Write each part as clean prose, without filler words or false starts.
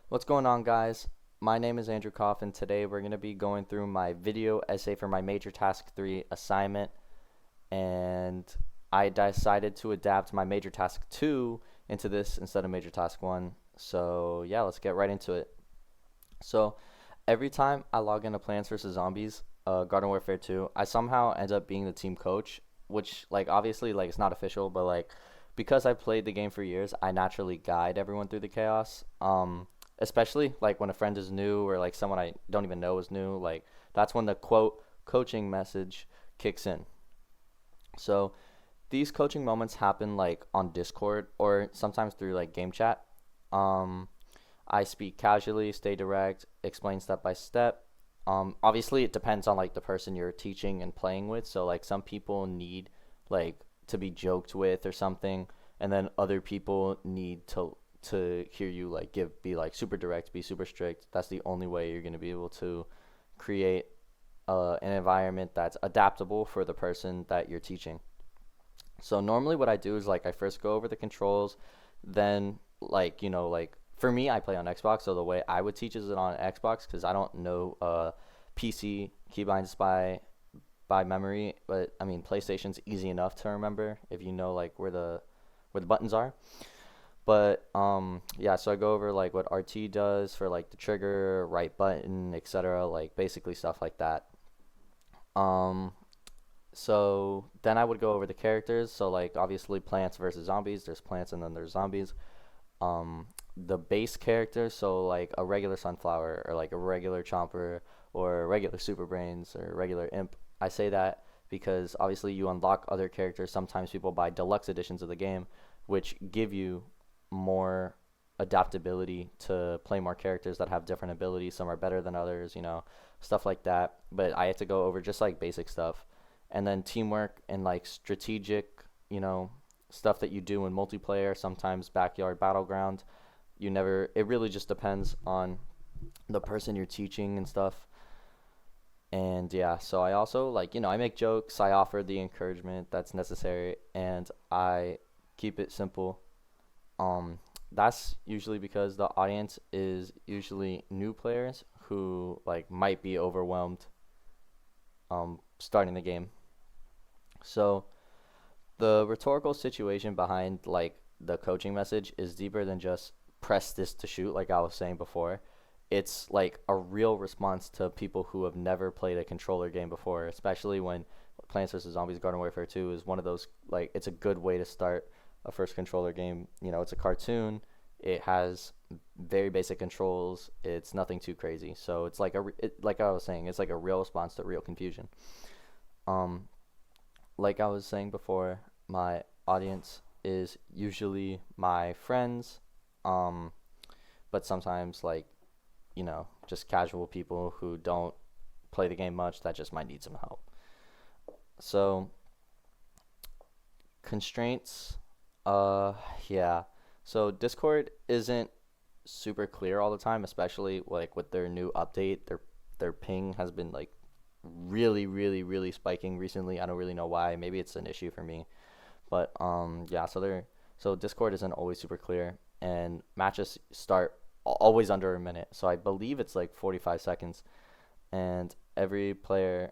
What's going on, guys? My name is Andrew Koff, and today we're going to be going through my video essay for my Major Task 3 assignment. And I decided to adapt my Major Task 2 into this instead of Major Task 1. So, yeah, let's get right into it. So, every time I log into Plants vs. Zombies, Garden Warfare 2, I somehow end up being the team coach, which, like, obviously, like, it's not official, but, like, because I played the game for years, I naturally guide everyone through the chaos. Especially like when a friend is new or like someone I don't even know is new, like that's when the quote coaching message kicks in. So these coaching moments happen like on Discord or sometimes through like game chat. Um, I speak casually, stay direct, explain step by step. Obviously, it depends on like the person you're teaching and playing with. So like some people need like to be joked with or something, and then other people need to hear you like be like super direct, be super strict. That's the only way you're gonna be able to create an environment that's adaptable for the person that you're teaching. So normally what I do is like I first go over the controls, then like like for me I play on Xbox, so the way I would teach is it on Xbox because I don't know PC keybinds by memory, but I mean PlayStation's easy enough to remember if you know like where the buttons are. But yeah, so I go over like what RT does for like the trigger, right button, etc. Like basically stuff like that. Um, so then I would go over the characters. So like obviously plants versus zombies. There's plants and then there's zombies. The base characters, so like a regular sunflower or like a regular chomper or a regular super brains or a regular imp. I say that because obviously you unlock other characters. Sometimes people buy deluxe editions of the game, which give you more adaptability to play more characters that have different abilities. Some are better than others, stuff like that. But I had to go over just like basic stuff. And then teamwork and like strategic, you know, stuff that you do in multiplayer, sometimes backyard battleground. It really just depends on the person you're teaching and stuff. And yeah, so I also like, I make jokes, I offer the encouragement that's necessary, and I keep it simple. That's usually because the audience is usually new players who like might be overwhelmed starting the game. So the rhetorical situation behind like the coaching message is deeper than just press this to shoot, like I was saying before. It's like a real response to people who have never played a controller game before, especially when Plants vs. Zombies Garden Warfare 2 is one of those, like, it's a good way to start a first controller game. It's a cartoon. It has very basic controls. It's nothing too crazy. So it's like like I was saying, it's like a real response to real confusion. Um, like I was saying before, my audience is usually my friends, um, but sometimes like just casual people who don't play the game much that just might need some help. So constraints, uh, yeah. So Discord isn't super clear all the time, especially like with their new update. Their ping has been like really, really, really spiking recently. I don't really know why. Maybe it's an issue for me. But yeah, so Discord isn't always super clear, and matches start always under a minute. So I believe it's like 45 seconds, and every player,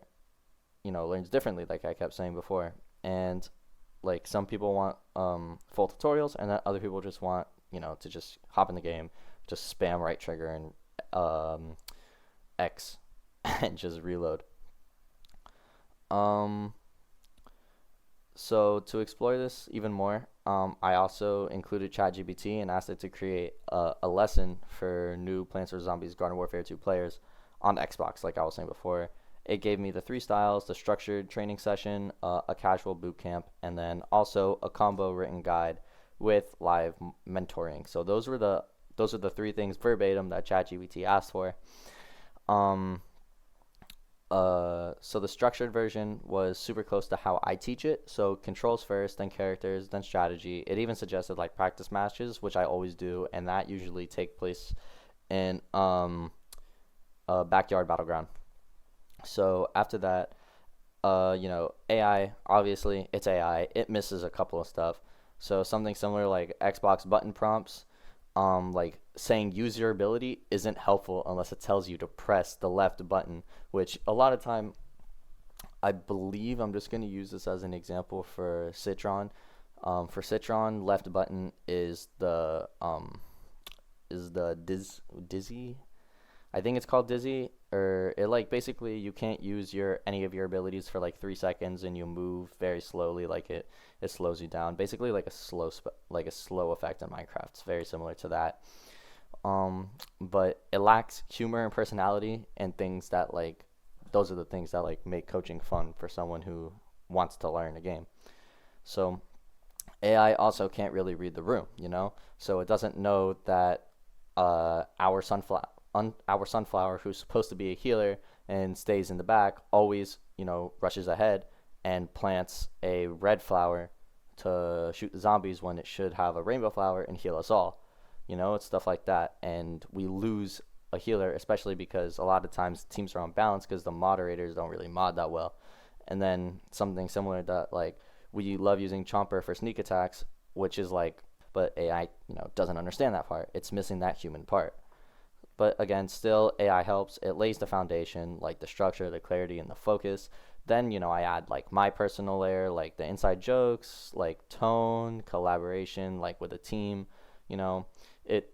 learns differently, like I kept saying before. And like some people want full tutorials, and then other people just want to just hop in the game, just spam right trigger and X, and just reload. Um, So to explore this even more, I also included ChatGPT and asked it to create a lesson for new Plants vs Zombies Garden Warfare 2 players on Xbox, like I was saying before. It gave me the three styles: the structured training session, a casual boot camp, and then also a combo written guide with live mentoring. So those are the three things verbatim that ChatGPT asked for. Um, so the structured version was super close to how I teach it. So controls first, then characters, then strategy. It even suggested like practice matches, which I always do, and that usually take place in a backyard battleground. So after that, AI, obviously it's AI. It misses a couple of stuff. So something similar like Xbox button prompts. like saying use your ability isn't helpful unless it tells you to press the left button, which a lot of time I believe I'm just going to use this as an example for Citron. For Citron, left button is the dizzy. I think it's called dizzy, or it like basically you can't use your any of your abilities for like 3 seconds, and you move very slowly, like it slows you down. Basically, like like a slow effect in Minecraft. It's very similar to that. But it lacks humor and personality and things that like those are the things that like make coaching fun for someone who wants to learn a game. So AI also can't really read the room, so it doesn't know that our sunflower, who's supposed to be a healer and stays in the back, always rushes ahead and plants a red flower to shoot the zombies when it should have a rainbow flower and heal us all. It's stuff like that, and we lose a healer, especially because a lot of times teams are unbalanced because the moderators don't really mod that well. And then something similar that like we love using Chomper for sneak attacks, which is like, but AI, doesn't understand that part. It's missing that human part. But again, still AI helps. It lays the foundation, like the structure, the clarity, and the focus. Then, I add like my personal layer, like the inside jokes, like tone, collaboration, like with a team. You know, it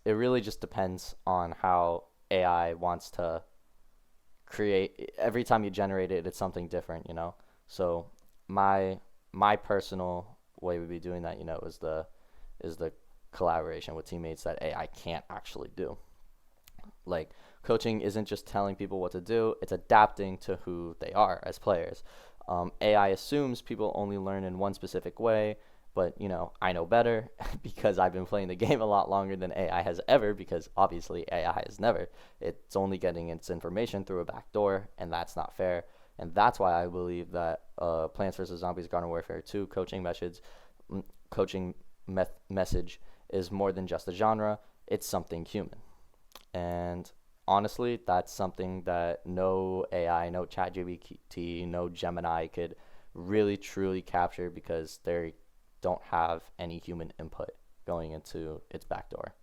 really just depends on how AI wants to create. Every time you generate it, it's something different. So my my personal way we'd be doing that, is the collaboration with teammates that AI can't actually do. Like coaching isn't just telling people what to do; it's adapting to who they are as players. AI assumes people only learn in one specific way, but I know better because I've been playing the game a lot longer than AI has ever. Because obviously AI has never. It's only getting its information through a back door, and that's not fair. And that's why I believe that Plants vs Zombies Garden Warfare 2 coaching message is more than just a genre. It's something human. And honestly, that's something that no AI, no ChatGPT, no Gemini could really truly capture because they don't have any human input going into its backdoor.